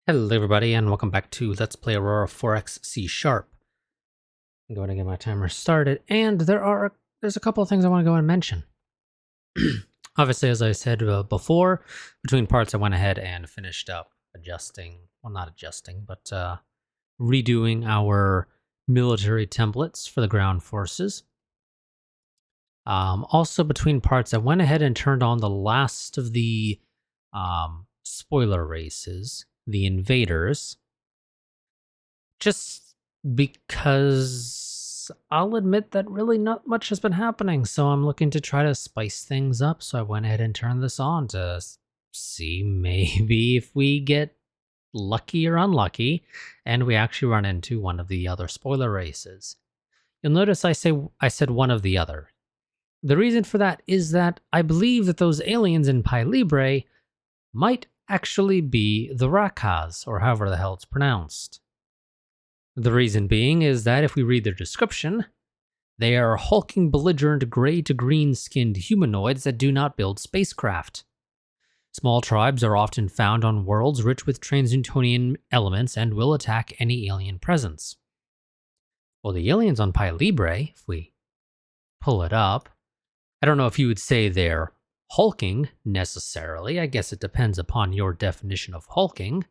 Hello everybody and welcome back to Let's Play Aurora 4X C#. I'm going to get my timer started, and there's a couple of things I want to go and mention. Obviously, as I said before, between parts I went ahead and finished up adjusting, well not adjusting, but redoing our military templates for the ground forces. Also between parts I went ahead and turned on the last of the spoiler races, the invaders. Just because I'll admit that really not much has been happening, so I'm looking to try to spice things up. So I went ahead and turned this on to see maybe if we get lucky or unlucky and we actually run into one of the other spoiler races. You'll notice I said one of the other. The reason for that is that I believe that those aliens in Pi Libre might actually be the Rakas, or however the hell it's pronounced. The reason being is that if we read their description, they are hulking, belligerent, gray to green-skinned humanoids that do not build spacecraft. Small tribes are often found on worlds rich with transnewtonian elements and will attack any alien presence. Well, the aliens on Pi Libre, if we pull it up, I don't know if you would say they're hulking necessarily. I guess it depends upon your definition of hulking.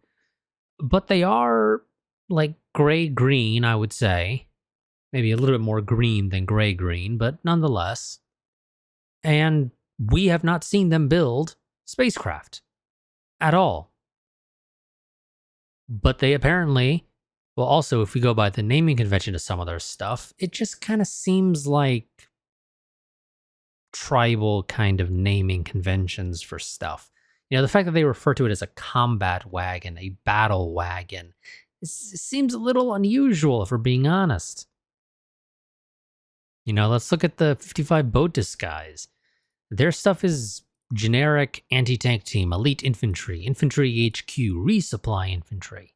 But they are like gray-green, I would say. Maybe a little bit more green than gray-green, but nonetheless. And we have not seen them build spacecraft at all. But they apparently, well, also, if we go by the naming convention of some of their stuff, it just kind of seems like tribal kind of naming conventions for stuff. You know, the fact that they refer to it as a combat wagon, a battle wagon, it seems a little unusual if we're being honest. You know, let's look at the 55 Botus guys. Their stuff is generic anti-tank team, elite infantry, infantry HQ, resupply infantry.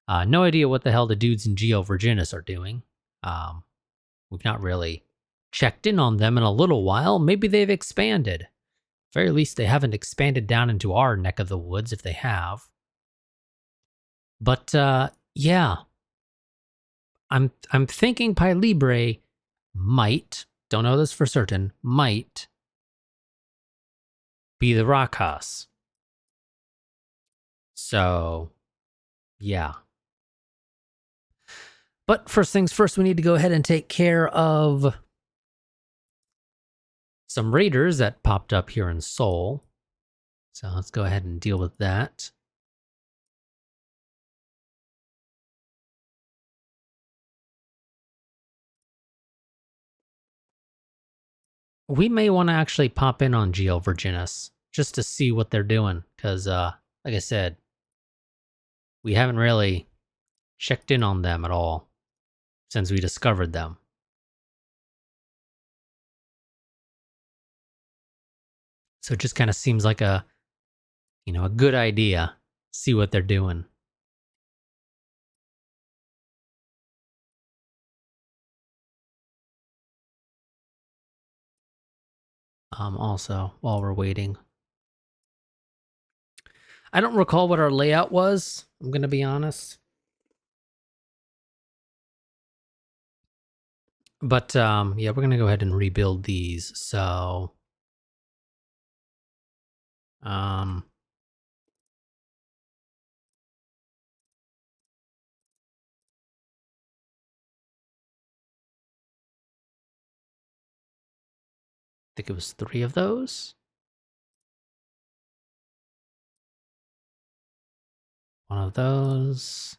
No idea what the hell the dudes in Geo Virginis are doing. We've not really checked in on them in a little while. Maybe they've expanded. At the very least, they haven't expanded down into our neck of the woods if they have. But yeah, I'm thinking Pi Libre might, don't know this for certain, might be the Rakas. So yeah. But first things first, we need to go ahead and take care of some raiders that popped up here in Seoul. So let's go ahead and deal with that. We may want to actually pop in on Geo Virginis just to see what they're doing, because like I said, we haven't really checked in on them at all since we discovered them. So it just kind of seems like a good idea. See what they're doing. Also, while we're waiting, I don't recall what our layout was, I'm going to be honest. But yeah, we're going to go ahead and rebuild these. So I think it was 3 of those. 1 of those.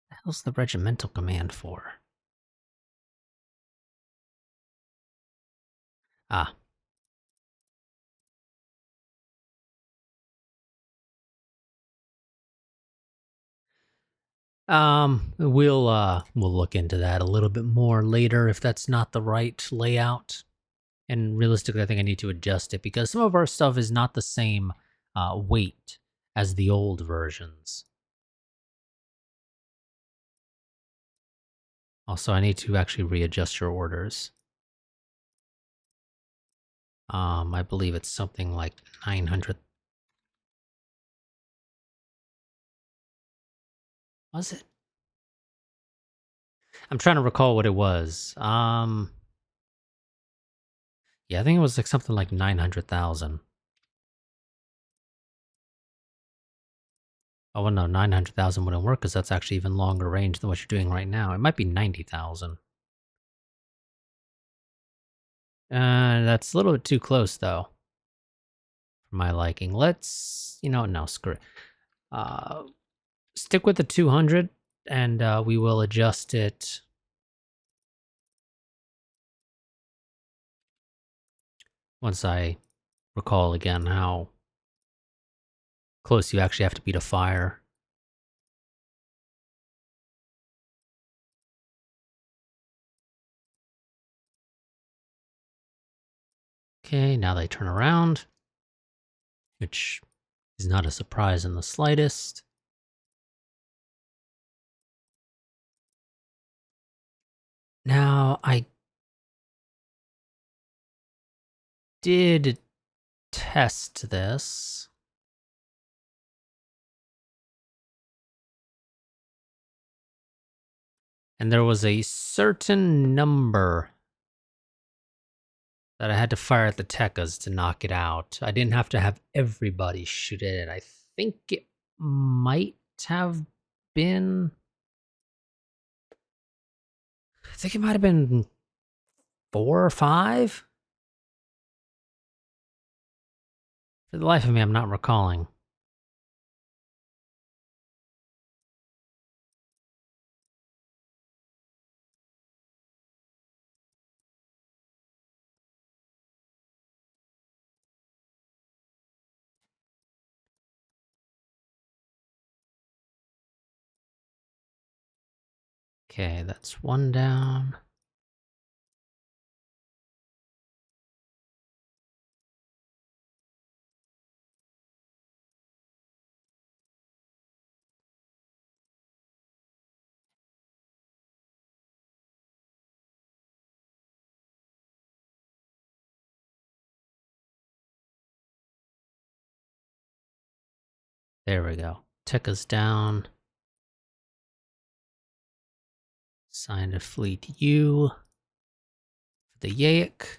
What the hell's the regimental command for? Ah. We'll look into that a little bit more later if that's not the right layout. And realistically, I think I need to adjust it because some of our stuff is not the same weight as the old versions. Also, I need to actually readjust your orders. I believe it's something like 900. Was it? I'm trying to recall what it was. Yeah, I think it was like something like 900,000. Oh, well, no, 900,000 wouldn't work because that's actually even longer range than what you're doing right now. It might be 90,000. That's a little bit too close, though, for my liking. Let's, no, screw it. Uh, Stick with the 200, and we will adjust it once I recall again how close you actually have to be to fire. Okay, now they turn around, which is not a surprise in the slightest. Now, I did test this. And there was a certain number that I had to fire at the Tekkas to knock it out. I didn't have to have everybody shoot at it. I think it might have been... I think it might have been 4 or 5? For the life of me, I'm not recalling. Okay, that's one down. There we go. Tekka's down. Assign to fleet U. For the Yaik.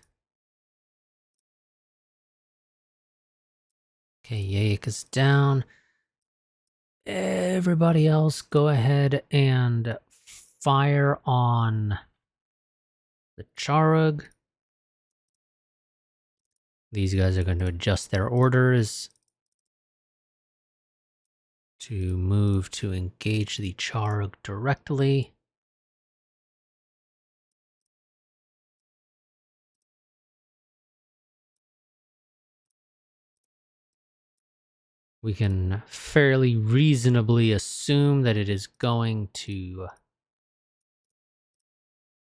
Okay, Yaik is down. Everybody else, go ahead and fire on the Charug. These guys are going to adjust their orders to move to engage the Charug directly. We can fairly reasonably assume that it is going to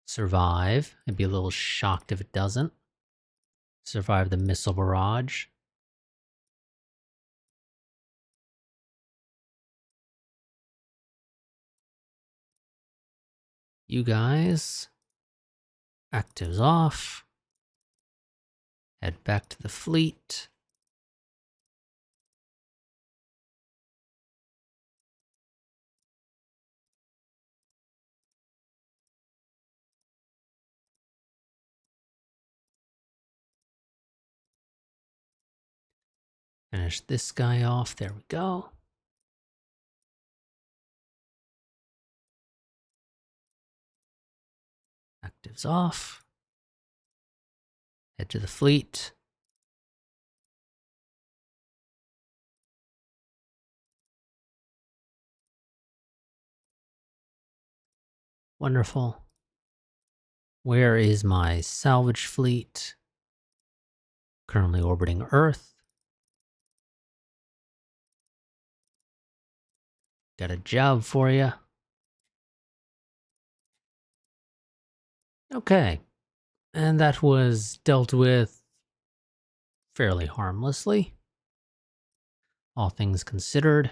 survive. I'd be a little shocked if it doesn't. Survive the missile barrage. You guys, actives off. Head back to the fleet. Finish this guy off. There we go. Actives off. Head to the fleet. Wonderful. Where is my salvage fleet? Currently orbiting Earth. Got a job for you. Okay. And that was dealt with fairly harmlessly, all things considered.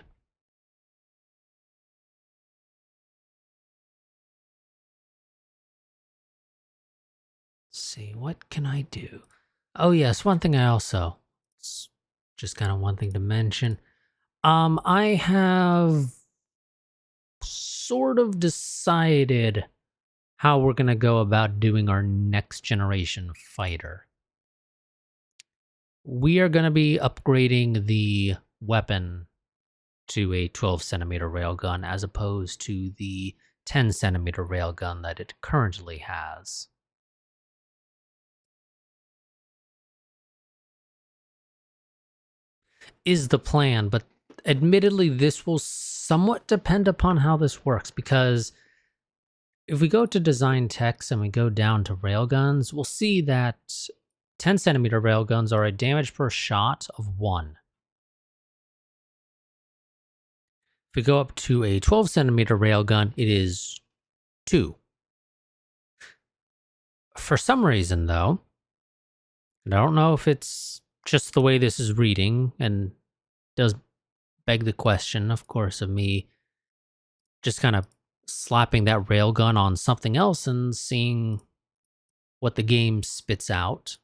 Let's see, what can I do? Oh yes, one thing I also, it's just kind of one thing to mention. I have sort of decided how we're gonna go about doing our next generation fighter. We are gonna be upgrading the weapon to a 12 centimeter railgun as opposed to the 10 centimeter railgun that it currently has. Is the plan, but admittedly, this will somewhat depend upon how this works because if we go to design text and we go down to railguns, we'll see that 10 centimeter railguns are a damage per shot of 1. If we go up to a 12 centimeter railgun, it is 2. For some reason, though, and I don't know if it's just the way this is reading and does beg the question, of course, of me just kind of slapping that railgun on something else and seeing what the game spits out.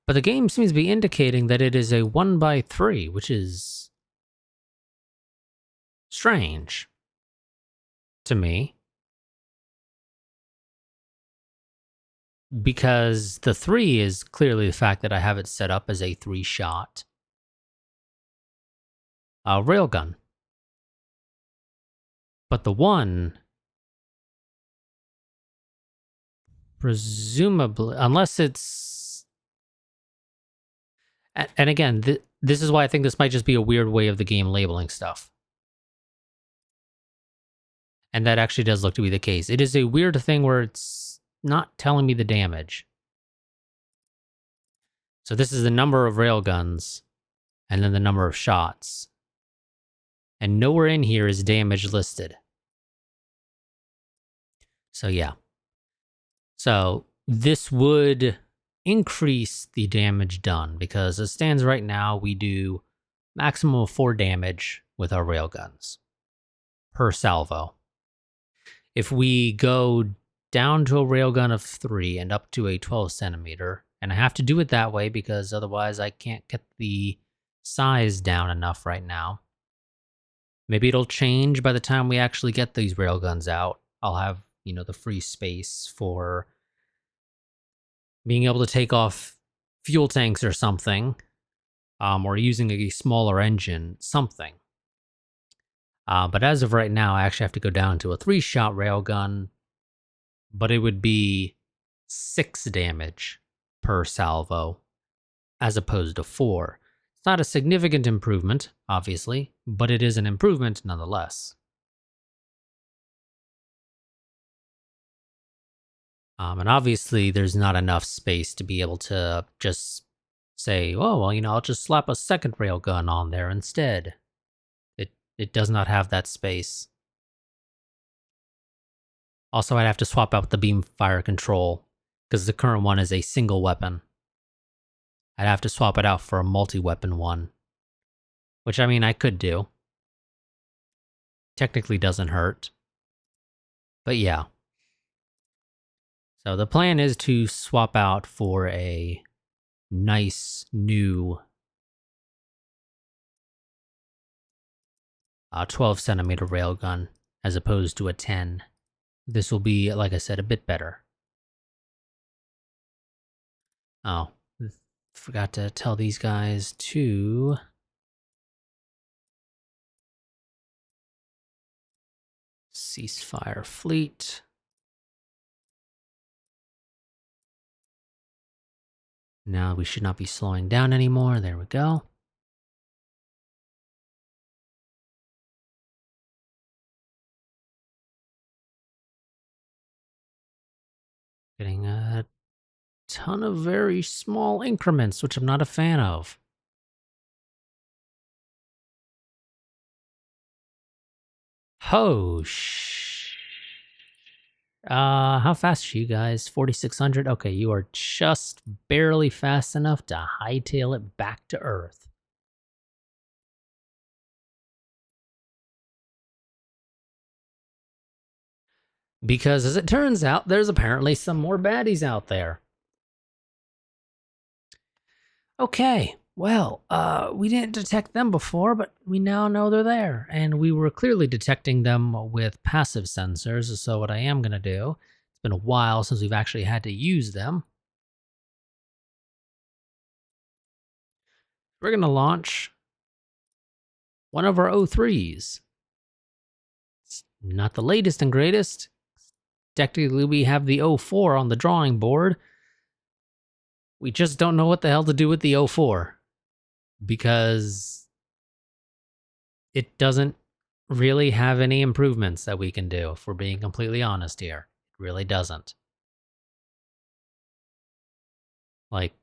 But the game seems to be indicating that it is a 1x3, which is strange to me. Because the 3 is clearly the fact that I have it set up as a 3-shot railgun. But the 1, presumably, unless it's... And again, this is why I think this might just be a weird way of the game labeling stuff. And that actually does look to be the case. It is a weird thing where it's not telling me the damage. So this is the number of railguns, and then the number of shots. And nowhere in here is damage listed. So yeah. So this would increase the damage done, because as it stands right now, we do maximum of 4 damage with our railguns per salvo. If we go down to a railgun of 3 and up to a 12 centimeter, and I have to do it that way because otherwise I can't get the size down enough right now. Maybe it'll change by the time we actually get these railguns out. I'll have, the free space for being able to take off fuel tanks or something, or using a smaller engine, something. But as of right now, I actually have to go down to a 3-shot railgun, but it would be 6 damage per salvo, as opposed to 4. It's not a significant improvement, obviously, but it is an improvement nonetheless. And obviously, there's not enough space to be able to just say, oh, well, I'll just slap a second railgun on there instead. It does not have that space. Also, I'd have to swap out the beam fire control, because the current one is a single weapon. I'd have to swap it out for a multi-weapon one. Which, I could do. Technically doesn't hurt. But yeah. So the plan is to swap out for a nice new 12 centimeter railgun as opposed to a 10. This will be, like I said, a bit better. Oh, forgot to tell these guys to ceasefire fleet. Now we should not be slowing down anymore. There we go. Getting a ton of very small increments, which I'm not a fan of. Oh, how fast are you guys? 4,600? Okay, you are just barely fast enough to hightail it back to Earth. Because as it turns out, there's apparently some more baddies out there. Okay, well, we didn't detect them before, but we now know they're there. And we were clearly detecting them with passive sensors, so what I am going to do, it's been a while since we've actually had to use them. We're going to launch one of our O3s. It's not the latest and greatest. Technically, we have the O4 on the drawing board. We just don't know what the hell to do with the O4 because it doesn't really have any improvements that we can do, if we're being completely honest here. It really doesn't. Like,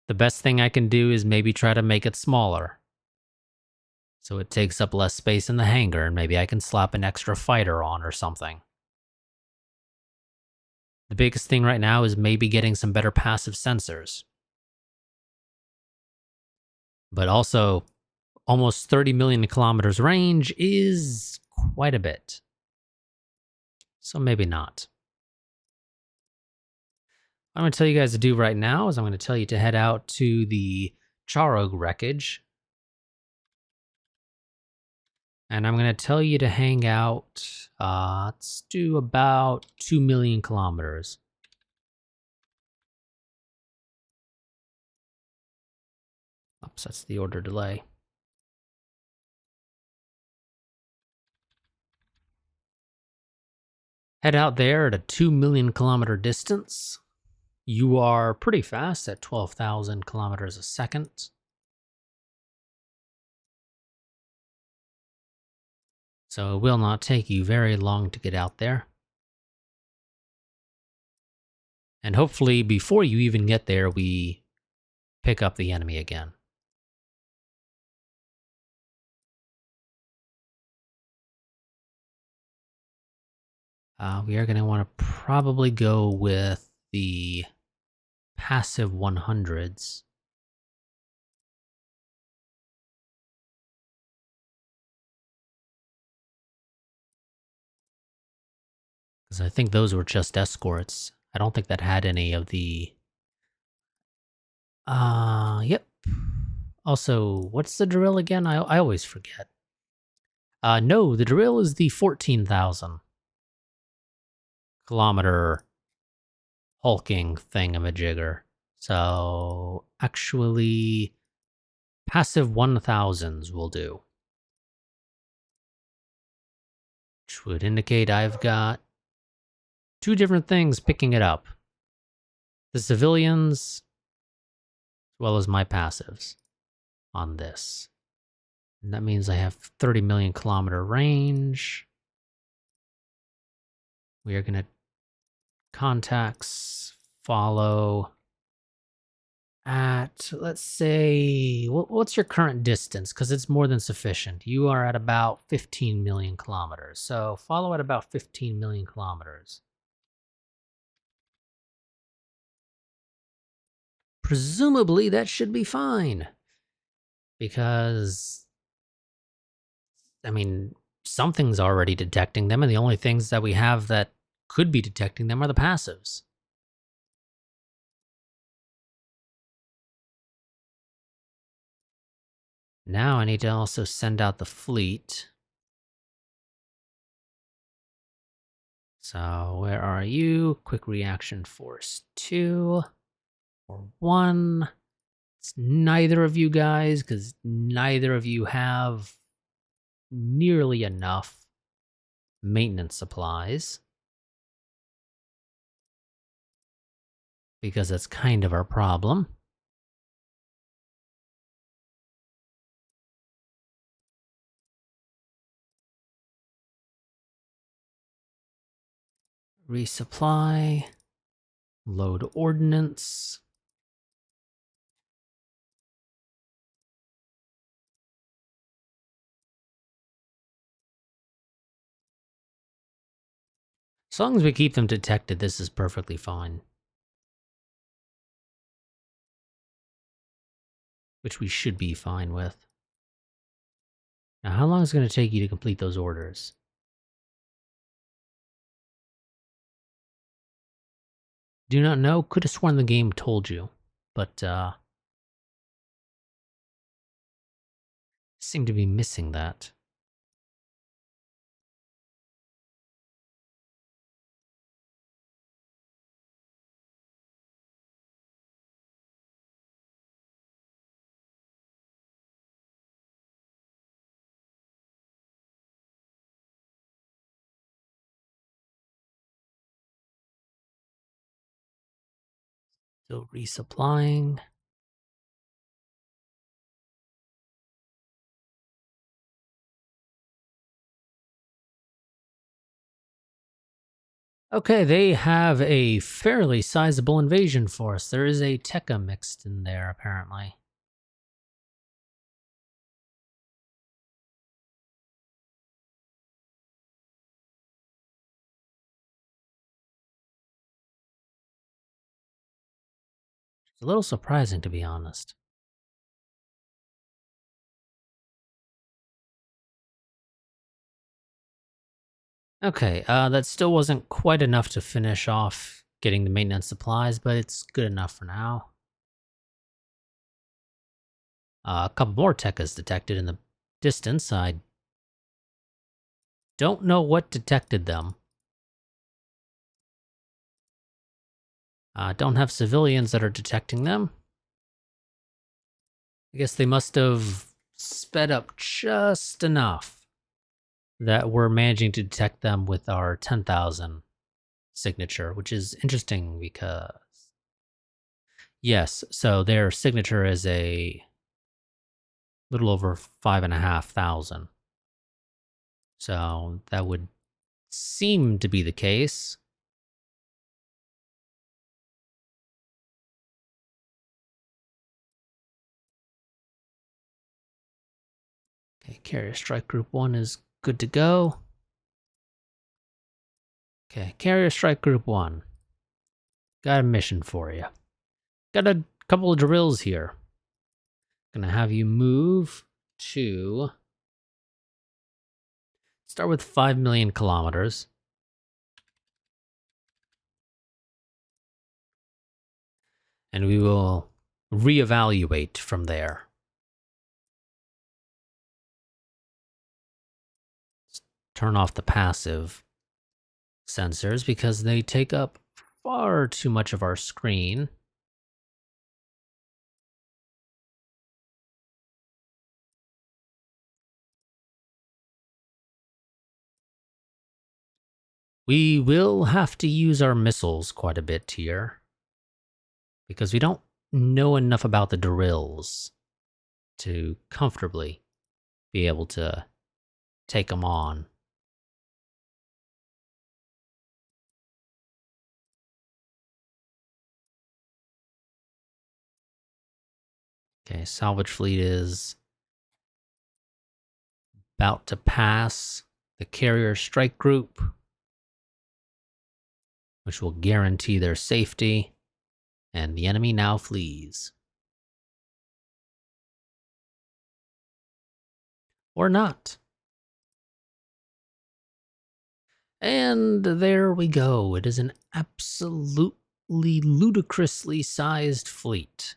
the best thing I can do is maybe try to make it smaller, so it takes up less space in the hangar, and maybe I can slap an extra fighter on or something. The biggest thing right now is maybe getting some better passive sensors. But also, almost 30 million kilometers range is quite a bit. So maybe not. What I'm going to tell you guys to do right now is I'm going to tell you to head out to the Charog wreckage. And I'm going to tell you to hang out, let's do about 2 million kilometers. Oops, that's the order delay. Head out there at a 2 million kilometer distance. You are pretty fast at 12,000 kilometers a second. So it will not take you very long to get out there. And hopefully before you even get there, we pick up the enemy again. We are going to want to probably go with the passive 100s. Because I think those were just escorts. I don't think that had any of the... Yep. Also, what's the drill again? I always forget. No, the drill is the 14,000 kilometer hulking thingamajigger. So, actually, passive 1000s will do. Which would indicate I've got two different things picking it up. The civilians, as well as my passives on this. And that means I have 30 million kilometer range. We are going to contacts follow at, let's say, what's your current distance? Because it's more than sufficient. You are at about 15 million kilometers. So follow at about 15 million kilometers. Presumably that should be fine. Because, I mean, something's already detecting them, and the only things that we have that could be detecting them are the passives. Now I need to also send out the fleet. So where are you? Quick reaction force 2 or 1. It's neither of you guys, because neither of you have nearly enough maintenance supplies. Because that's kind of our problem. Resupply. Load ordnance. As long as we keep them detected, this is perfectly fine. Which we should be fine with. Now, how long is it going to take you to complete those orders? Do not know. Could have sworn the game told you. But, seem to be missing that. Still resupplying. Okay, they have a fairly sizable invasion force. There is a Tekka mixed in there, apparently. It's a little surprising, to be honest. Okay, that still wasn't quite enough to finish off getting the maintenance supplies, but it's good enough for now. A couple more Tekkas detected in the distance. I don't know what detected them. Don't have civilians that are detecting them. I guess they must have sped up just enough that we're managing to detect them with our 10,000 signature, which is interesting because... Yes, so their signature is a little over 5,500. So that would seem to be the case. Okay, Carrier Strike Group 1 is good to go. Okay, Carrier Strike Group 1. Got a mission for you. Got a couple of drills here. Gonna have you move to... Start with 5 million kilometers. And we will reevaluate from there. Turn off the passive sensors because they take up far too much of our screen. We will have to use our missiles quite a bit here because we don't know enough about the drills to comfortably be able to take them on. Okay, salvage fleet is about to pass the carrier strike group, which will guarantee their safety, and the enemy now flees. Or not. And there we go. It is an absolutely ludicrously sized fleet.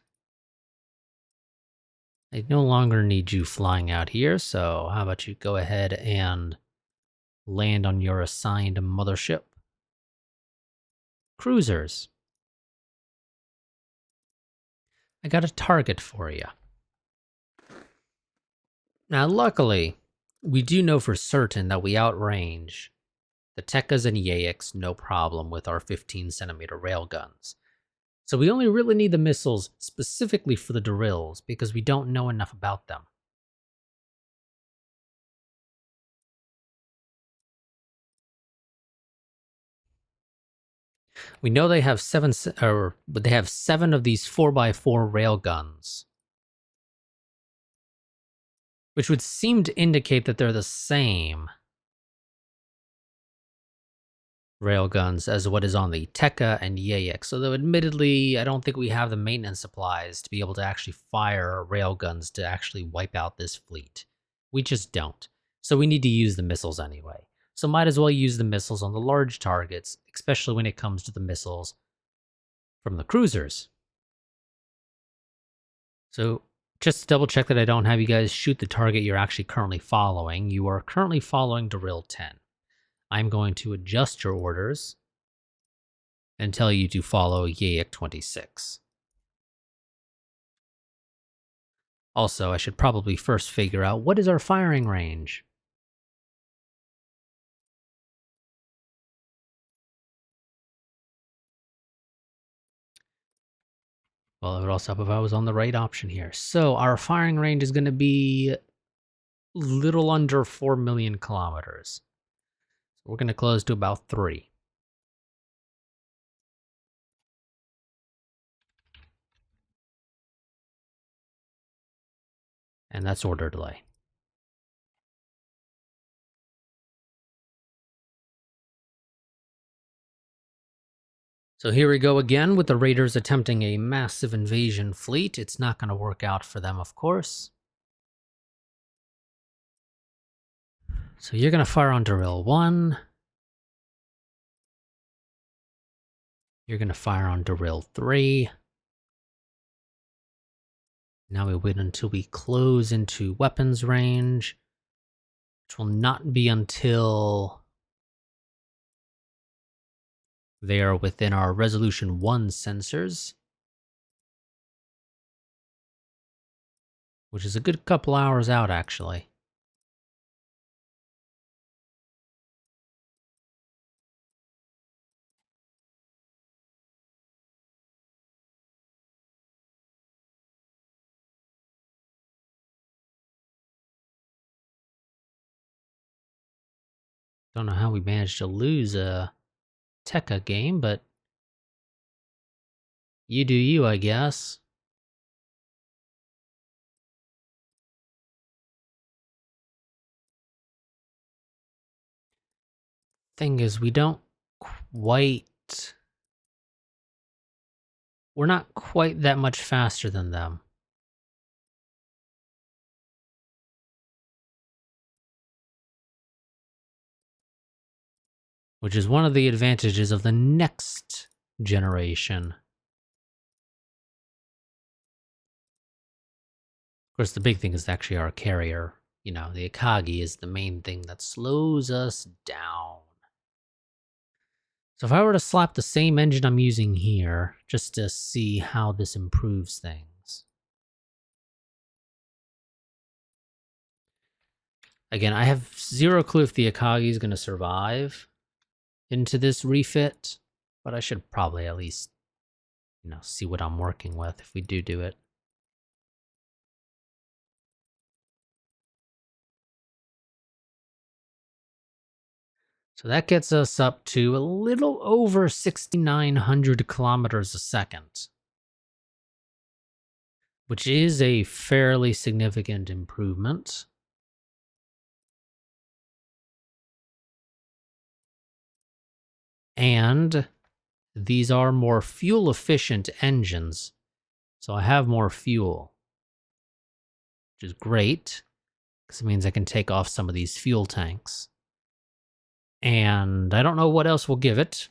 I no longer need you flying out here, so how about you go ahead and land on your assigned mothership. Cruisers. I got a target for you. Now, luckily, we do know for certain that we outrange the Tekkas and Yaix no problem with our 15-centimeter railguns. So we only really need the missiles specifically for the drills because we don't know enough about them. We know they have seven of these 4x4 railguns, which would seem to indicate that they're the same. railguns as what is on the Tekka and EX. Although admittedly, I don't think we have the maintenance supplies to be able to actually fire railguns to actually wipe out this fleet. We just don't. So we need to use the missiles anyway. So might as well use the missiles on the large targets, especially when it comes to the missiles from the cruisers. So just to double check that I don't have you guys shoot the target you're actually currently following, you are currently following Drill 10. I'm going to adjust your orders and tell you to follow Yayek 26. Also, I should probably first figure out what is our firing range. Well, it would also help if I was on the right option here. So our firing range is going to be little under 4 million kilometers. We're going to close to about 3. And that's order delay. So here we go again with the Raiders attempting a massive invasion fleet. It's not going to work out for them, of course. So you're going to fire on Drill 1. You're going to fire on Drill 3. Now we wait until we close into weapons range, which will not be until they are within our resolution 1 sensors, which is a good couple hours out, actually. Don't know how we managed to lose a Tekka game, but you do you, I guess. Thing is, we don't quite... We're not quite that much faster than them. Which is one of the advantages of the next generation. Of course, the big thing is actually our carrier. You know, the Akagi is the main thing that slows us down. So if I were to slap the same engine I'm using here, just to see how this improves things. Again, I have zero clue if the Akagi is going to survive into this refit, but I should probably at least, you know, see what I'm working with if we do it. So that gets us up to a little over 6,900 kilometers a second, which is a fairly significant improvement. And these are more fuel-efficient engines, so I have more fuel, which is great, because it means I can take off some of these fuel tanks. And I don't know what else we'll give it,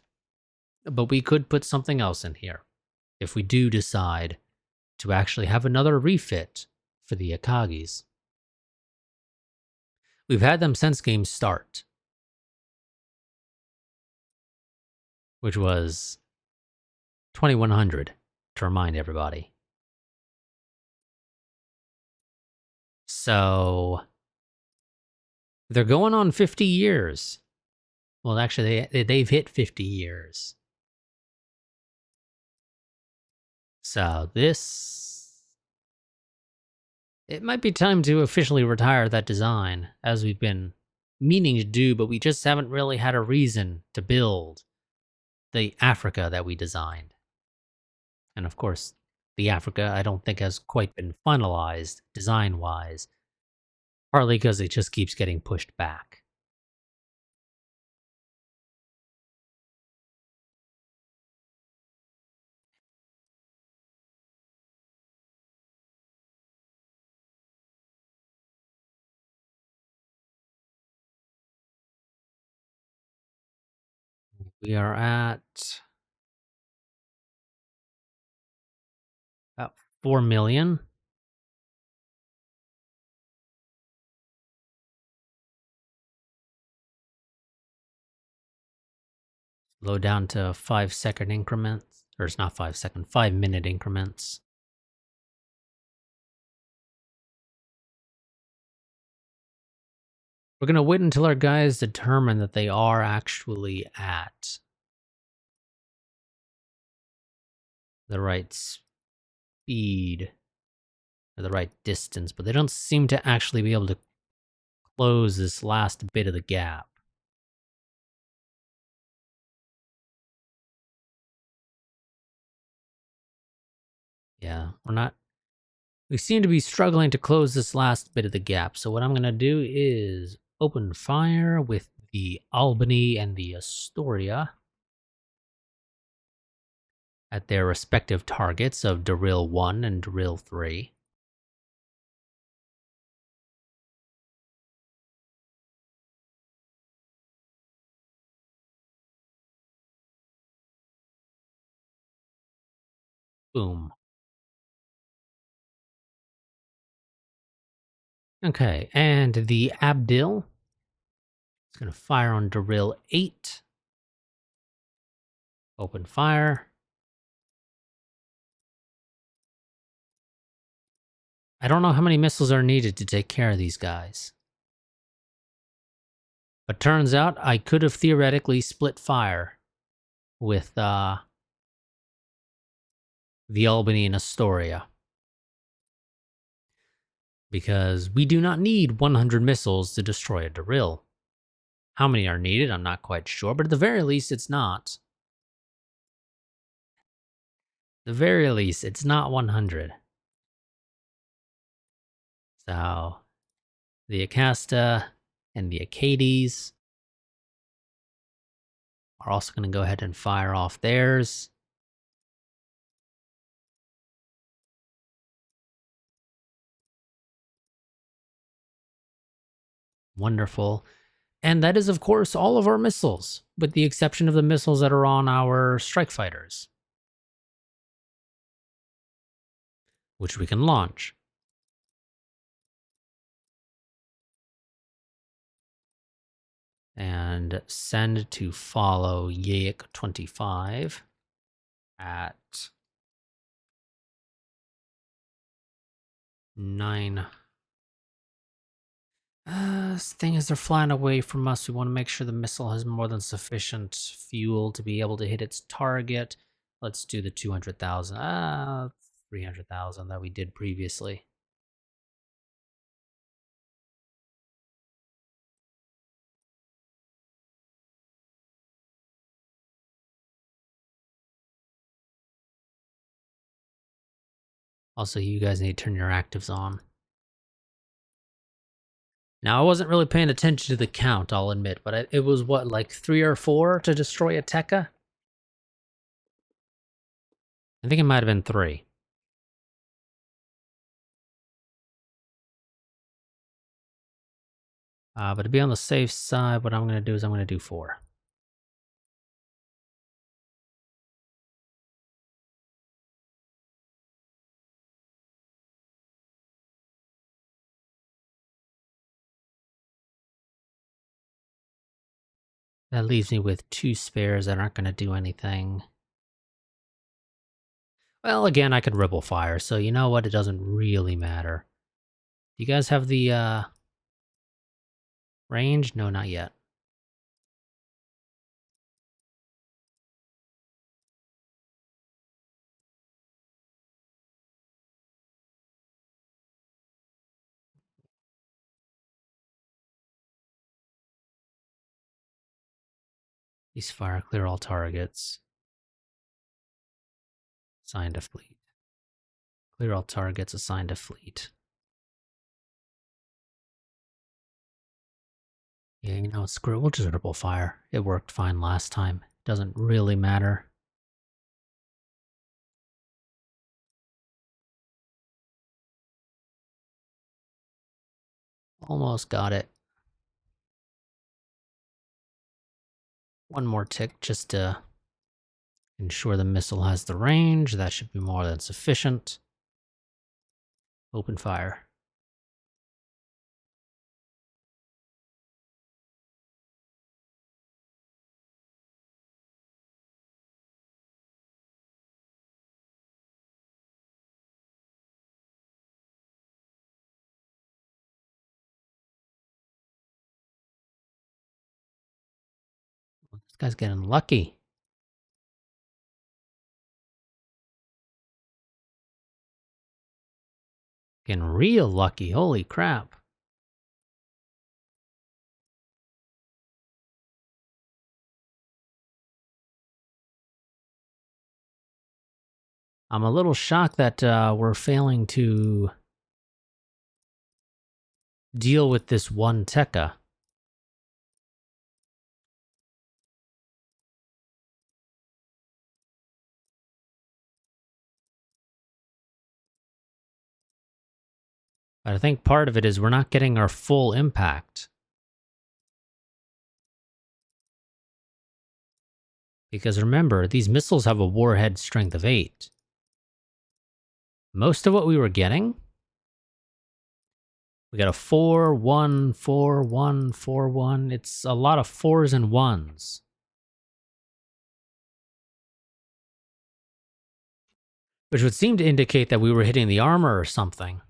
but we could put something else in here if we do decide to actually have another refit for the Akagis. We've had them since game start, which was 2100, to remind everybody. So they're going on 50 years. Well, actually, they've hit 50 years. So it might be time to officially retire that design, as we've been meaning to do, but we just haven't really had a reason to build the Africa that we designed. And of course, the Africa I don't think has quite been finalized design-wise, partly because it just keeps getting pushed back. We are at about 4 million. Slow down to 5-second increments. Or it's not 5-second, 5-minute increments. We're going to wait until our guys determine that they are actually at the right speed or the right distance, but they don't seem to actually be able to close this last bit of the gap. Yeah, we seem to be struggling to close this last bit of the gap. So what I'm going to do is open fire with the Albany and the Astoria at their respective targets of Drill 1 and Drill 3. Boom. Okay, and the Abdil is going to fire on Drill 8. Open fire. I don't know how many missiles are needed to take care of these guys. But turns out I could have theoretically split fire with the Albany and Astoria. Because we do not need 100 missiles to destroy a drill. How many are needed, I'm not quite sure, but at the very least, it's not. At the very least, it's not 100. So, the Acasta and the Acades are also going to go ahead and fire off theirs. Wonderful. And that is, of course, all of our missiles, with the exception of the missiles that are on our strike fighters, which we can launch. And send to follow Yaic 25 at 9. Thing is, they're flying away from us. We want to make sure the missile has more than sufficient fuel to be able to hit its target. Let's do the 200,000. 300,000 that we did previously. Also, you guys need to turn your actives on. Now, I wasn't really paying attention to the count, I'll admit, but it was what, like 3 or 4 to destroy a Tekka? I think it might have been 3. But to be on the safe side, what I'm going to do is I'm going to do 4. That leaves me with 2 spares that aren't going to do anything. Well, again, I could ripple fire, so you know what? It doesn't really matter. Do you guys have the range? No, not yet. These fire, clear all targets. Assigned to fleet. Clear all targets assigned to fleet. Yeah, you know, screw it. We'll just ripple fire. It worked fine last time. Doesn't really matter. Almost got it. One more tick just to ensure the missile has the range. That should be more than sufficient. Open fire. Well, this guy's getting lucky. Getting real lucky. Holy crap. I'm a little shocked that we're failing to deal with this one Tekka. But I think part of it is we're not getting our full impact. Because remember, these missiles have a warhead strength of 8. Most of what we were getting, we got a 4, 1, 4, 1, 4, 1. It's a lot of 4s and 1s. Which would seem to indicate that we were hitting the armor or something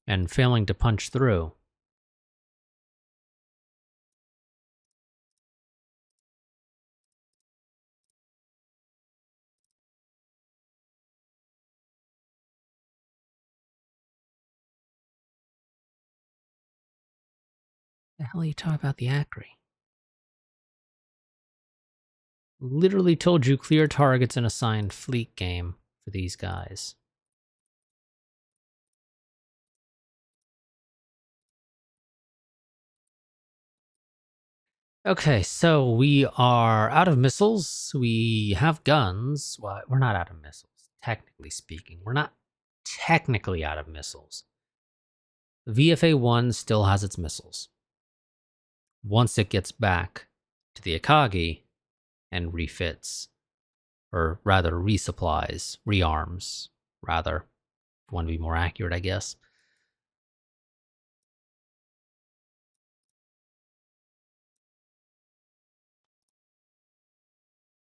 and failing to punch through. The hell are you talking about the Acri? Literally told you clear targets and assigned fleet game for these guys. Okay, so we are out of missiles. We have guns. Well, we're not out of missiles, technically speaking. We're not technically out of missiles. VFA 1 still has its missiles. Once it gets back to the Akagi and refits, or rather resupplies, rearms, rather, if you want to be more accurate, I guess.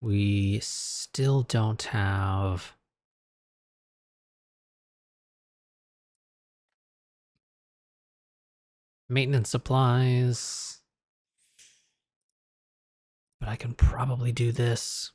We still don't have maintenance supplies, but I can probably do this.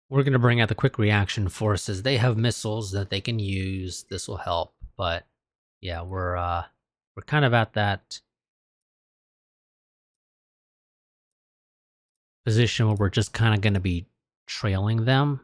We're going to bring out the quick reaction forces. They have missiles that they can use. This will help, but yeah, we're kind of at that position where we're just kind of going to be trailing them.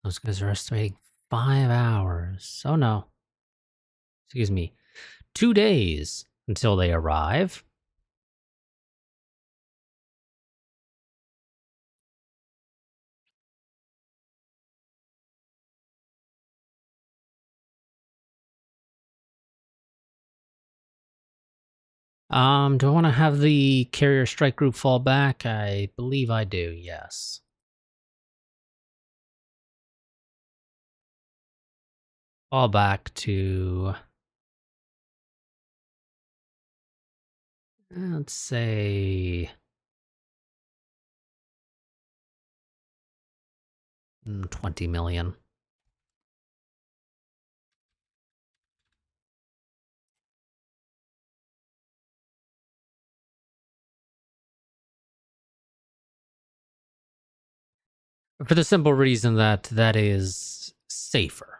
Those guys are estimating 5 hours. Oh no. Excuse me. 2 days until they arrive. Do I want to have the carrier strike group fall back? I believe I do, yes. Fall back to, let's say, 20 million. For the simple reason that that is safer,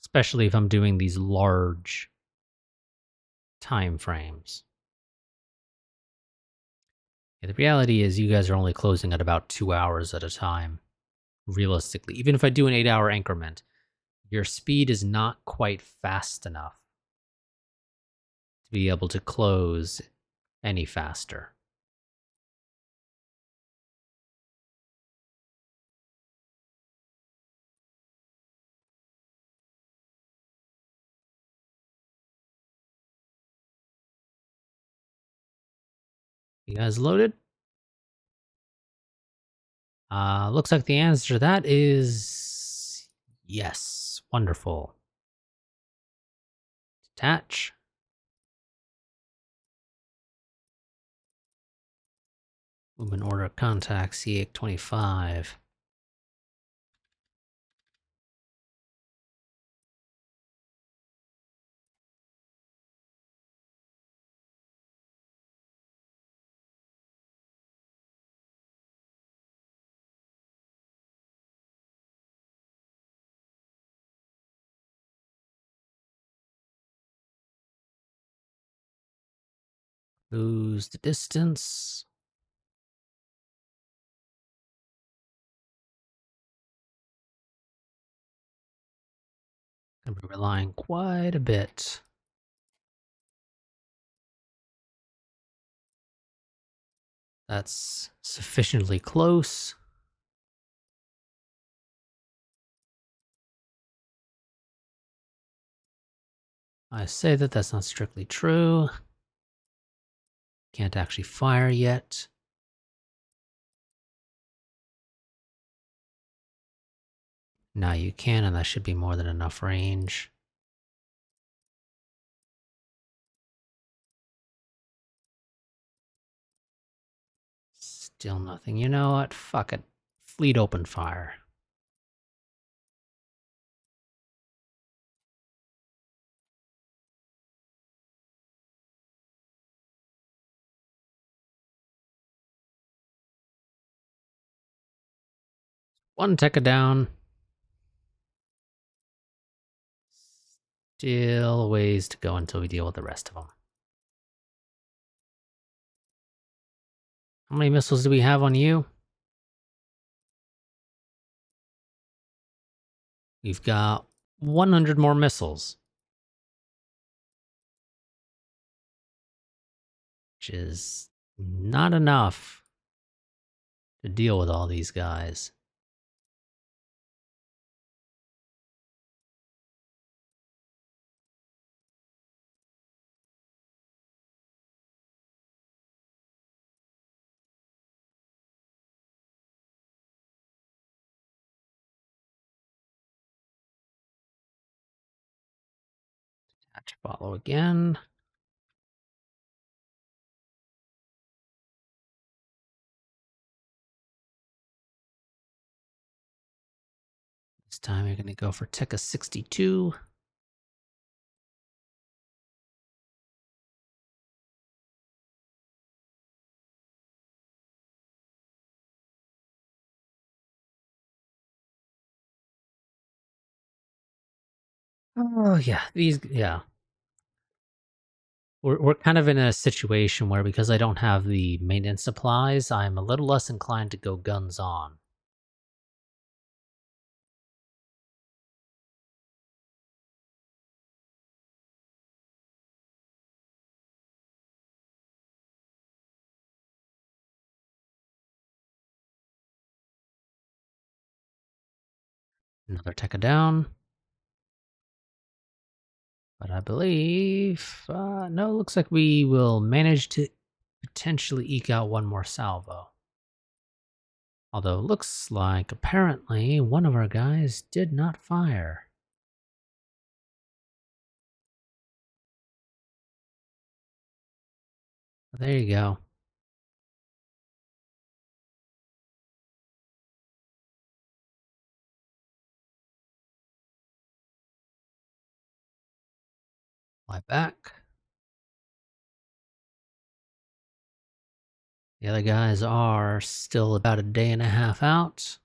especially if I'm doing these large time frames. Yeah, the reality is you guys are only closing at about 2 hours at a time, realistically. Even if I do an 8-hour increment, your speed is not quite fast enough to be able to close any faster. You guys loaded? Looks like the answer to that is yes. Wonderful. Detach. Movement order contact C825. Lose the distance. Gonna be relying quite a bit. That's sufficiently close. I say that that's not strictly true. Can't actually fire yet. Now you can, and that should be more than enough range. Still nothing. You know what? Fuck it. Fleet open fire. One Tekka down. Still ways to go until we deal with the rest of them. How many missiles do we have on you? We've got 100 more missiles. Which is not enough to deal with all these guys. Attach follow again. This time you're going to go for Tekka 62. Oh, yeah. Yeah. We're kind of in a situation where because I don't have the maintenance supplies, I'm a little less inclined to go guns on. Another Tekka down. But I believe... no, it looks like we will manage to potentially eke out one more salvo. Although it looks like apparently one of our guys did not fire. There you go. Fly back. The other guys are still about a day and a half out.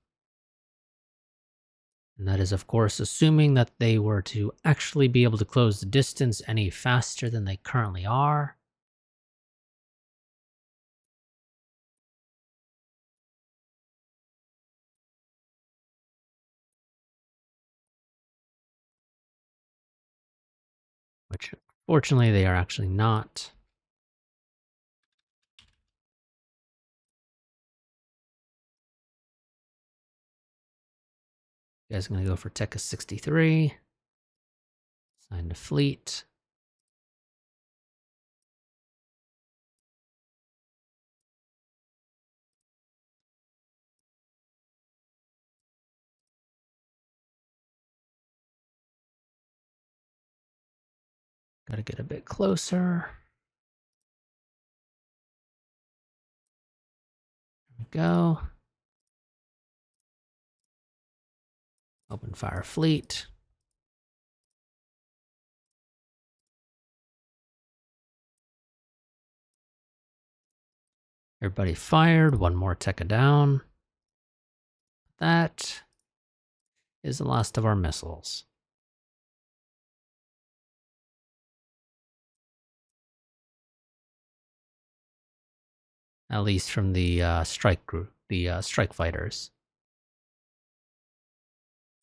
And that is, of course, assuming that they were to actually be able to close the distance any faster than they currently are. Which, fortunately, they are actually not. You guys are going to go for Tekka 63. Sign to fleet. Got to get a bit closer. There we go. Open fire fleet. Everybody fired. One more Tekka down. That is the last of our missiles. At least from the strike group, the strike fighters.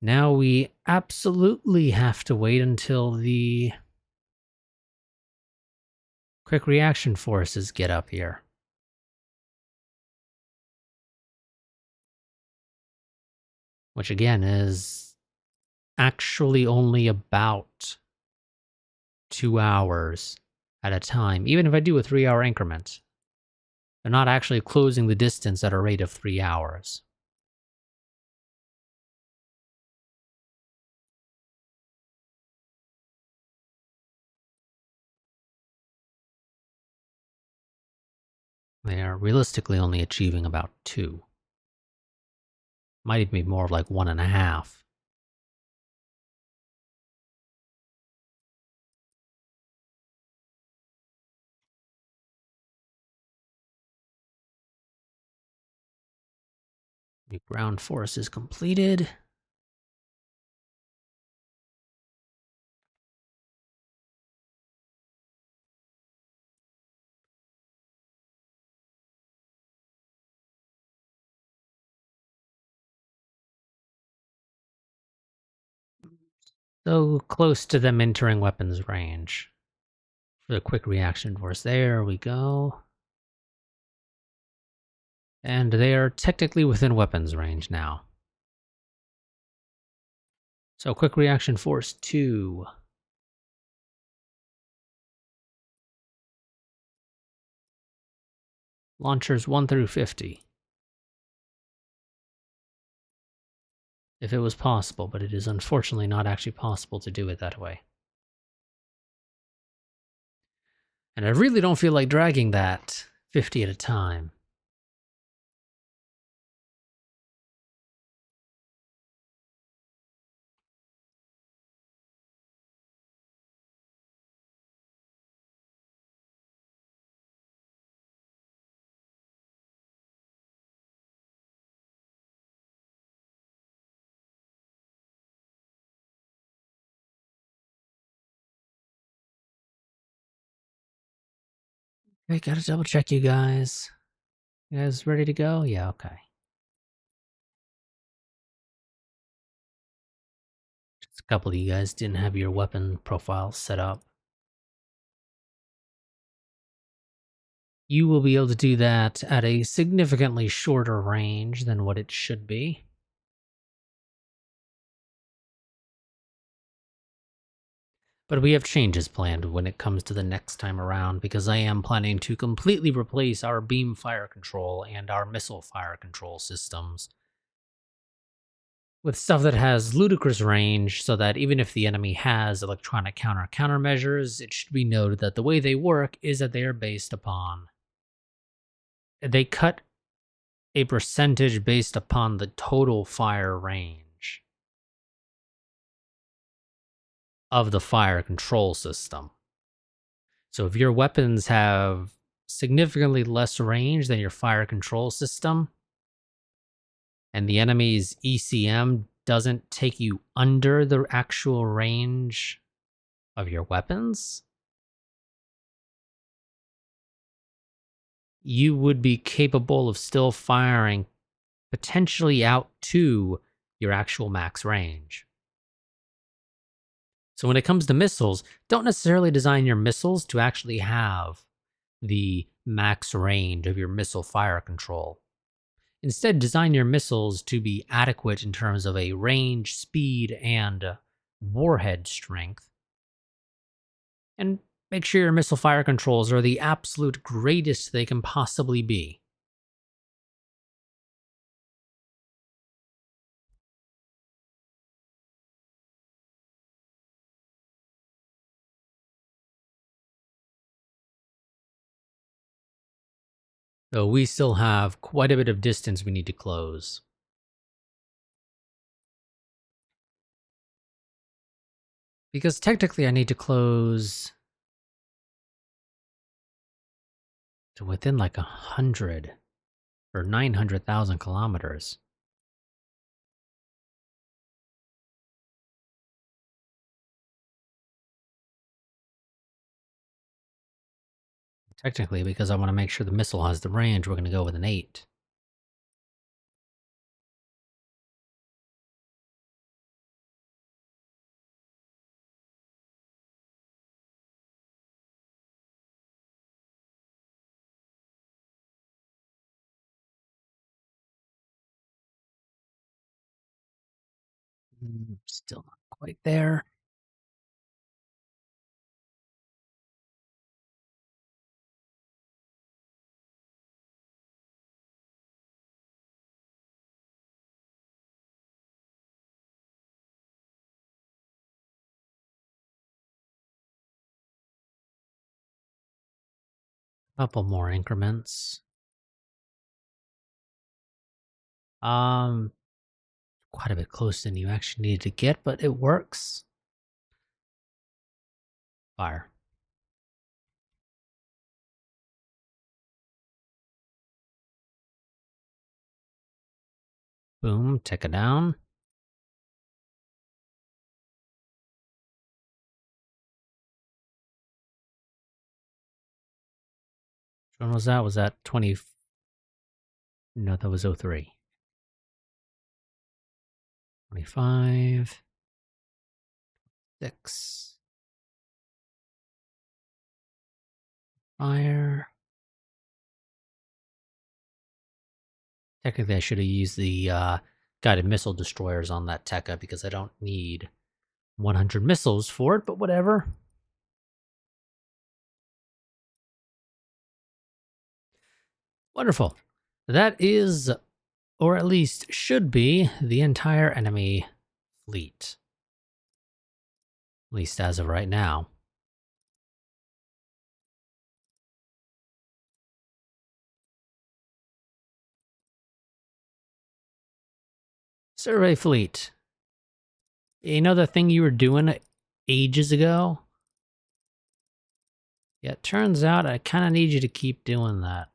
Now we absolutely have to wait until the quick reaction forces get up here. Which again is actually only about 2 hours at a time, even if I do a 3-hour increment. They're not actually closing the distance at a rate of 3 hours. They are realistically only achieving about 2. Might even be more of like 1.5. New ground force is completed. So close to them entering weapons range. For the quick reaction force, there we go. And they are technically within weapons range now. So quick reaction force 2. Launchers 1 through 50. If it was possible, but it is unfortunately not actually possible to do it that way. And I really don't feel like dragging that 50 at a time. Okay, gotta double check you guys. You guys ready to go? Yeah, okay. Just a couple of you guys didn't have your weapon profiles set up. You will be able to do that at a significantly shorter range than what it should be. But we have changes planned when it comes to the next time around, because I am planning to completely replace our beam fire control and our missile fire control systems with stuff that has ludicrous range, so that even if the enemy has electronic countermeasures, it should be noted that the way they work is that they are based upon... They cut a percentage based upon the total fire range of the fire control system. So if your weapons have significantly less range than your fire control system, and the enemy's ECM doesn't take you under the actual range of your weapons, you would be capable of still firing potentially out to your actual max range. So when it comes to missiles, don't necessarily design your missiles to actually have the max range of your missile fire control. Instead, design your missiles to be adequate in terms of a range, speed, and warhead strength. And make sure your missile fire controls are the absolute greatest they can possibly be. Though we still have quite a bit of distance we need to close. Because technically I need to close to within like 100 or 900,000 kilometers. Technically, because I want to make sure the missile has the range, we're going to go with an 8. Still not quite there. Couple more increments. Um, Quite a bit closer than you actually needed to get, but it works. Fire. Boom, take it down. Which one was that? Was that 20? No, that was 03. 25. 6. Fire. Technically, I should have used the guided missile destroyers on that Tekka because I don't need 100 missiles for it, but whatever. Wonderful. That is, or at least should be, the entire enemy fleet. At least as of right now. Survey fleet. You know the thing you were doing ages ago? Yeah, it turns out I kind of need you to keep doing that.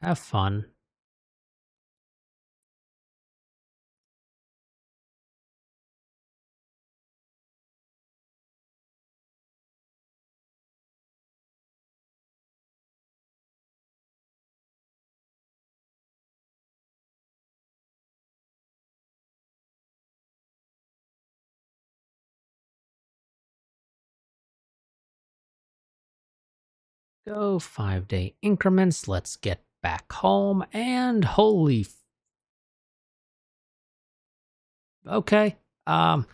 Have fun. Go 5-day increments. Let's get back home. And holy... Okay. Turns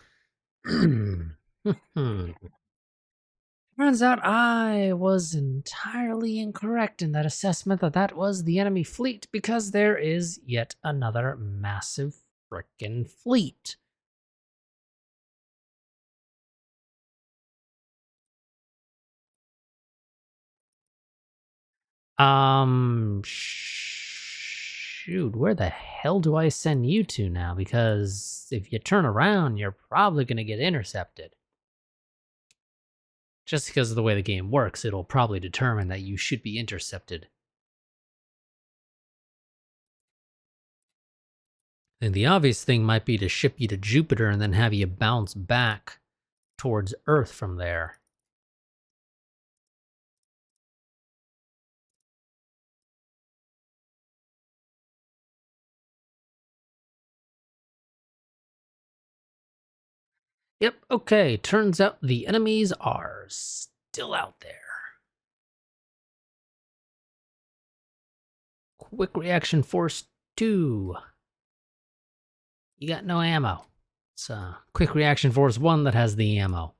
out I was entirely incorrect in that assessment that that was the enemy fleet because there is yet another massive frickin' fleet. Shoot, where the hell do I send you to now? Because if you turn around, you're probably going to get intercepted. Just because of the way the game works, it'll probably determine that you should be intercepted. And the obvious thing might be to ship you to Jupiter and then have you bounce back towards Earth from there. Yep, okay, turns out the enemies are still out there. Quick reaction force 2. You got no ammo. It's quick reaction force 1 that has the ammo.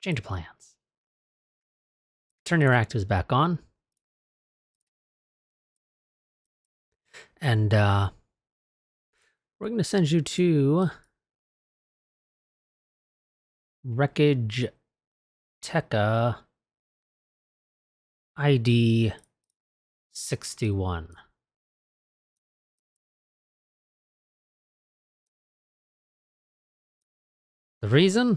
Change of plans. Turn your actives back on. And we're going to send you to Wreckage Tekka ID 61. The reason?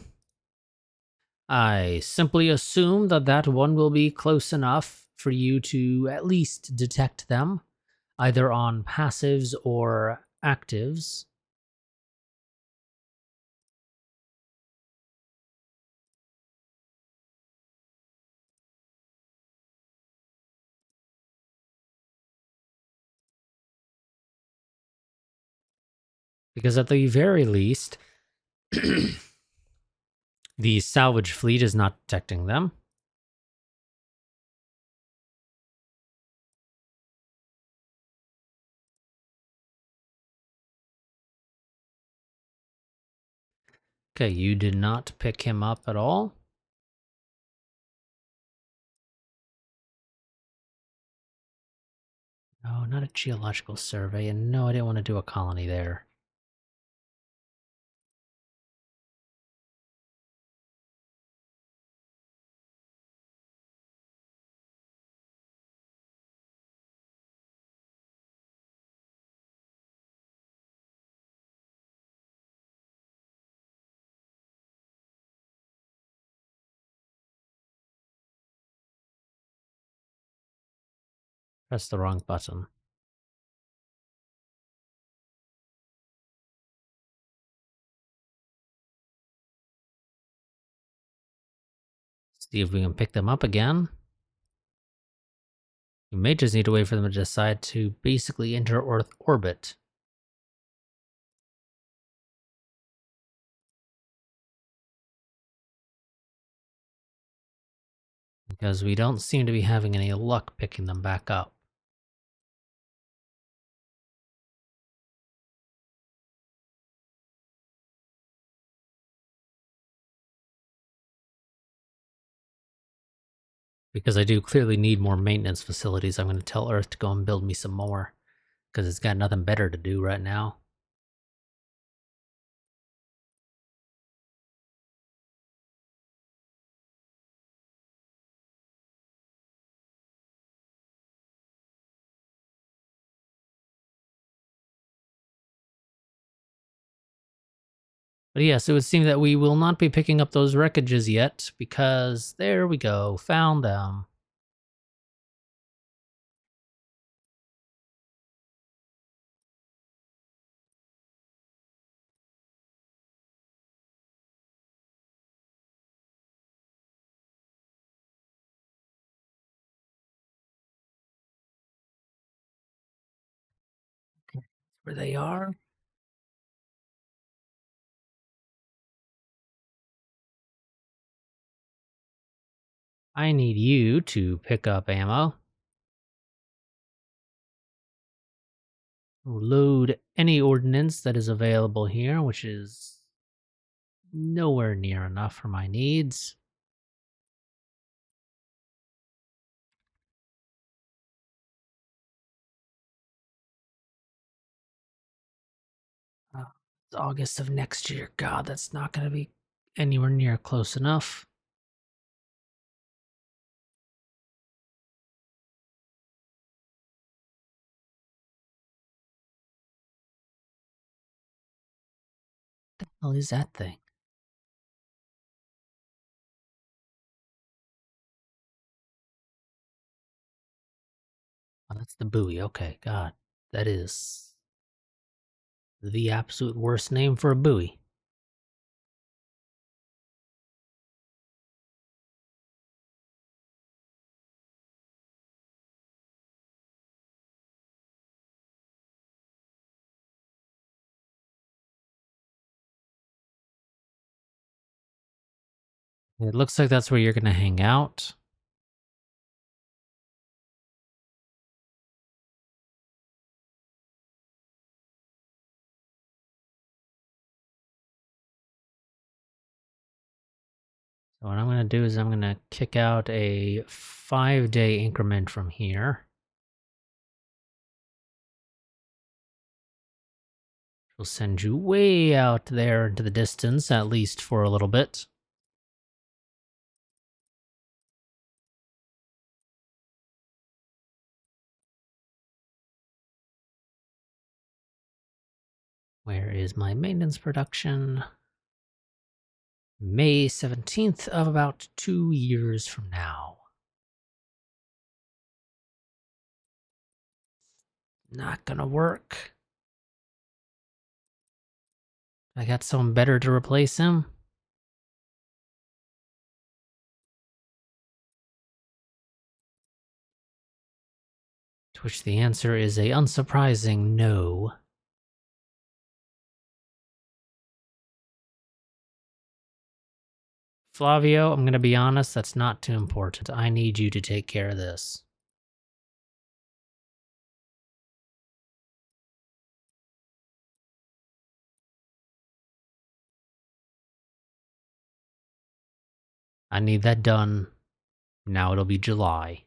I simply assume that that one will be close enough for you to at least detect them, either on passives or actives. Because at the very least, the salvage fleet is not detecting them. Okay, you did not pick him up at all. No, not a geological survey, and no, I didn't want to do a colony there. Press the wrong button. See if we can pick them up again. You may just need to wait for them to decide to basically enter Earth orbit. Because we don't seem to be having any luck picking them back up. Because I do clearly need more maintenance facilities, I'm going to tell Earth to go and build me some more. Because it's got nothing better to do right now. But yes, it would seem that we will not be picking up those wreckages yet, because there we go, found them. Where they are. I need you to pick up ammo. Load any ordnance that is available here, which is nowhere near enough for my needs. It's August of next year. God, that's not going to be anywhere near close enough. What the hell is that thing? Oh, that's the buoy. Okay, God, that is The absolute worst name for a buoy. It looks like that's where you're gonna hang out. So what I'm gonna do is I'm gonna kick out a 5-day increment from here. We'll send you way out there into the distance, at least for a little bit. Where is my maintenance production? May 17th of about 2 years from now. Not gonna work. I got someone better to replace him? To which the answer is a unsurprising no. Flavio, I'm gonna be honest, that's not too important. I need you to take care of this. I need that done. Now it'll be July.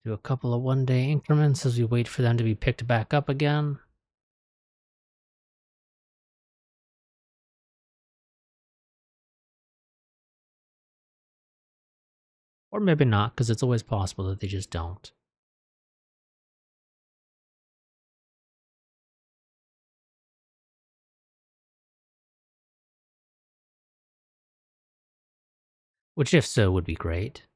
Do a couple of 1-day increments as we wait for them to be picked back up again. Or maybe not, because it's always possible that they just don't. Which, if so, would be great.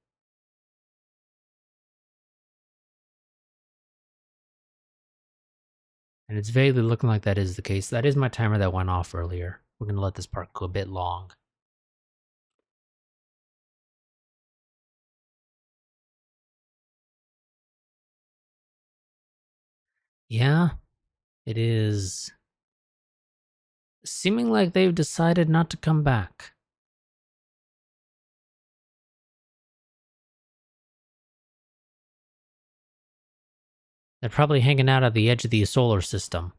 And it's vaguely looking like that is the case. That is my timer that went off earlier. We're going to let this part go a bit long. Yeah, it is seeming like they've decided not to come back. They're probably hanging out at the edge of the solar system.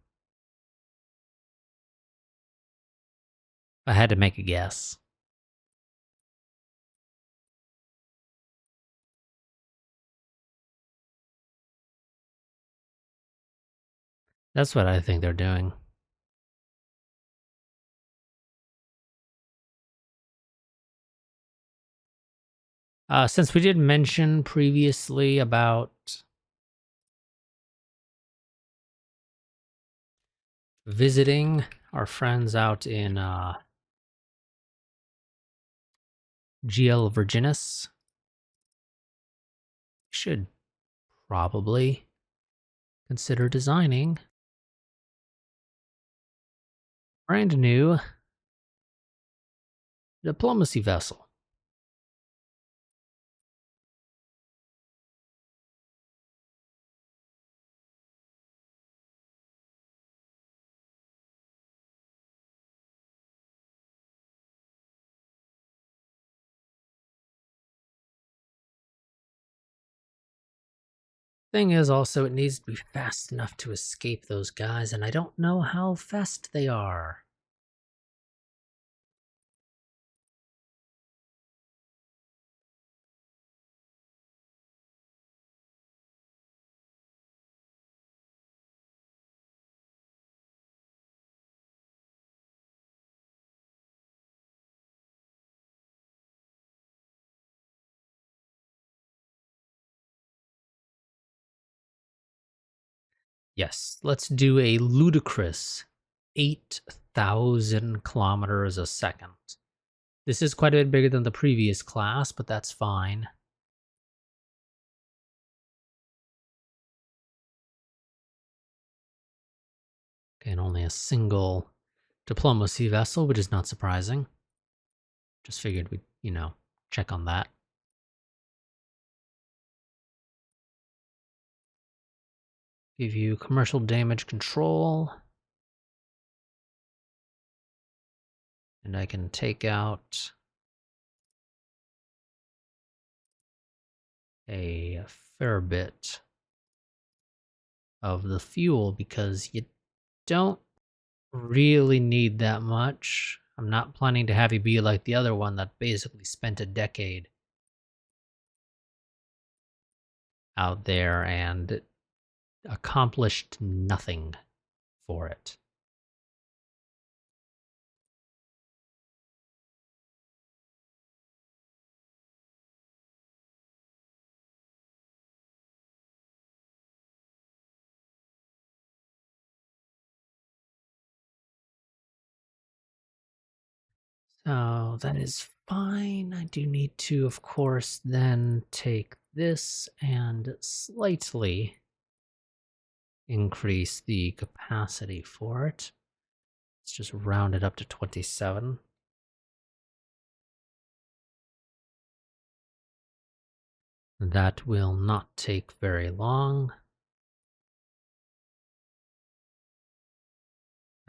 I had to make a guess. That's what I think they're doing. Since we did mention previously about visiting our friends out in GL Virginis, should probably consider designing a brand new diplomacy vessel. Thing is, also, it needs to be fast enough to escape those guys, and I don't know how fast they are. Yes, let's do a ludicrous 8,000 kilometers a second. This is quite a bit bigger than the previous class, but that's fine. Okay, and only a single diplomacy vessel, which is not surprising. Just figured we'd, check on that. Give you commercial damage control. And I can take out a fair bit of the fuel because you don't really need that much. I'm not planning to have you be like the other one that basically spent a decade out there and accomplished nothing for it. So that is fine. I do need to, of course, then take this and slightly increase the capacity for it. Let's just round it up to 27. That will not take very long.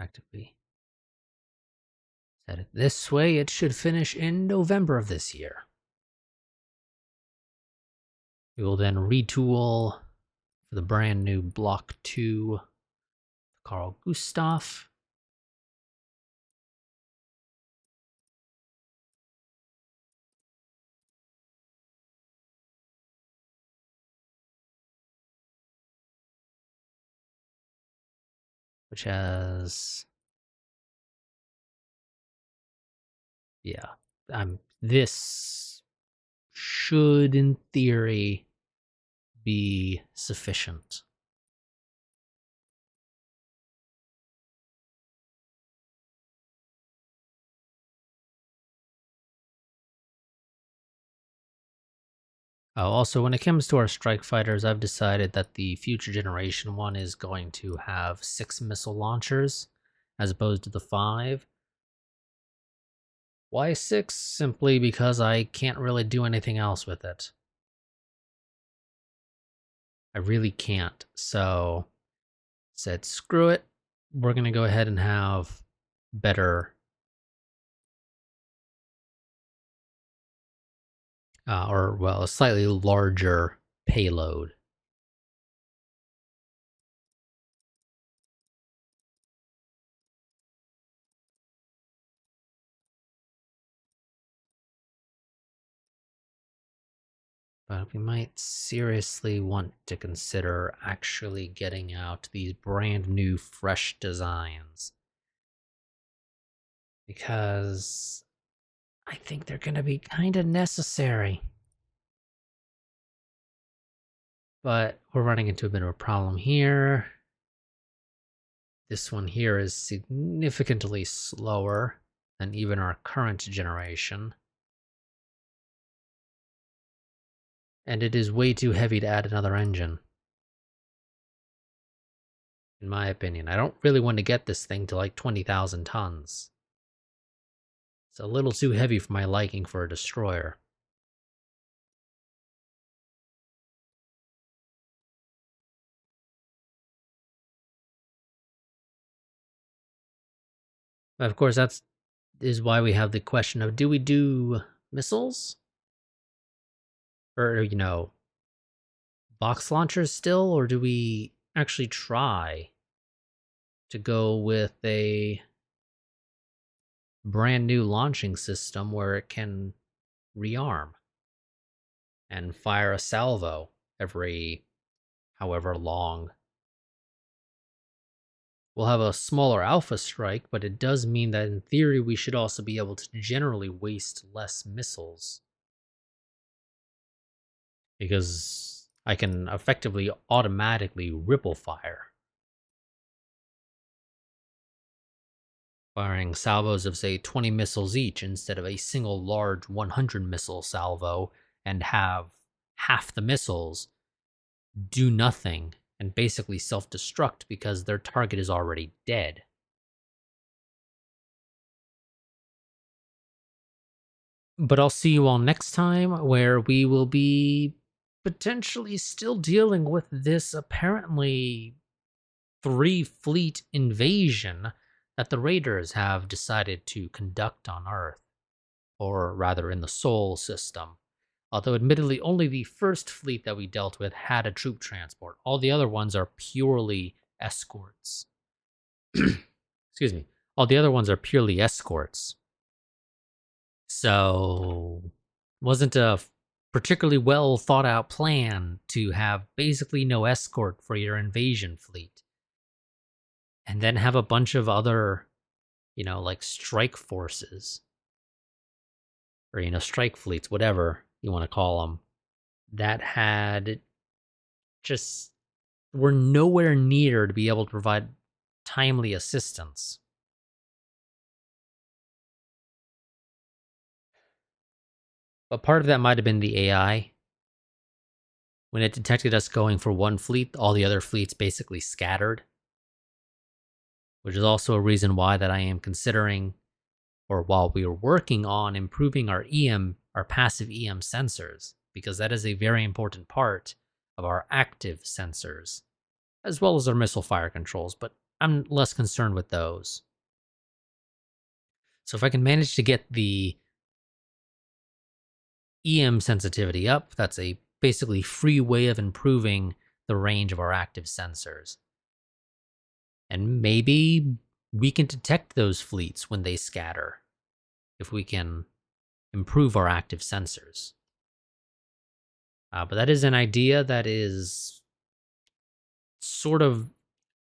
Actively set it this way. It should finish in November of this year. We will then retool for the brand new Block 2 Carl Gustav. Which has, this should, in theory, be sufficient. Also, when it comes to our strike fighters, I've decided that the future generation one is going to have 6 missile launchers as opposed to the 5. Why 6? Simply because I can't really do anything else with it. I really can't. So, said screw it. We're going to go ahead and have better a slightly larger payload. But we might seriously want to consider actually getting out these brand new fresh designs. Because I think they're going to be kind of necessary. But we're running into a bit of a problem here. This one here is significantly slower than even our current generation. And it is way too heavy to add another engine. In my opinion, I don't really want to get this thing to like 20,000 tons. It's a little too heavy for my liking for a destroyer. But of course, that is why we have the question of, do we do missiles? Or, box launchers still? Or do we actually try to go with a brand new launching system where it can rearm and fire a salvo every however long? We'll have a smaller alpha strike, but it does mean that in theory we should also be able to generally waste less missiles. Because I can effectively automatically ripple fire firing salvos of, say, 20 missiles each instead of a single large 100 missile salvo, and have half the missiles do nothing and basically self destruct because their target is already dead. But I'll see you all next time, where we will be potentially still dealing with this apparently three fleet invasion that the Raiders have decided to conduct on Earth, or rather in the Sol system. Although, admittedly, only the first fleet that we dealt with had a troop transport. All the other ones are purely escorts. Excuse me. All the other ones are purely escorts. So, wasn't a particularly well thought out plan to have basically no escort for your invasion fleet. And then have a bunch of other, like strike forces, or, strike fleets, whatever you want to call them, that had just were nowhere near to be able to provide timely assistance. But part of that might have been the AI. When it detected us going for one fleet, all the other fleets basically scattered. Which is also a reason why that I am considering, or while we are working on improving our our passive EM sensors, because that is a very important part of our active sensors, as well as our missile fire controls, but I'm less concerned with those. So if I can manage to get the EM sensitivity up, that's a basically free way of improving the range of our active sensors. And maybe we can detect those fleets when they scatter, if we can improve our active sensors. But that is an idea that is sort of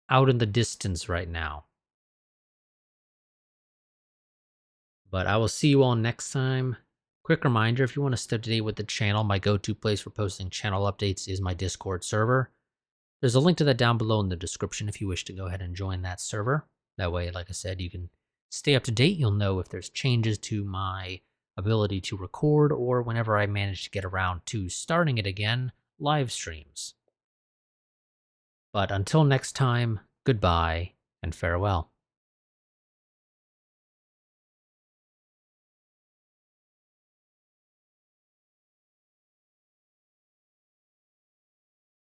out in the distance right now. But I will see you all next time. Quick reminder, if you want to stay up to date with the channel, my go-to place for posting channel updates is my Discord server. There's a link to that down below in the description if you wish to go ahead and join that server. That way, like I said, you can stay up to date. You'll know if there's changes to my ability to record, or whenever I manage to get around to starting it again, live streams. But until next time, goodbye and farewell.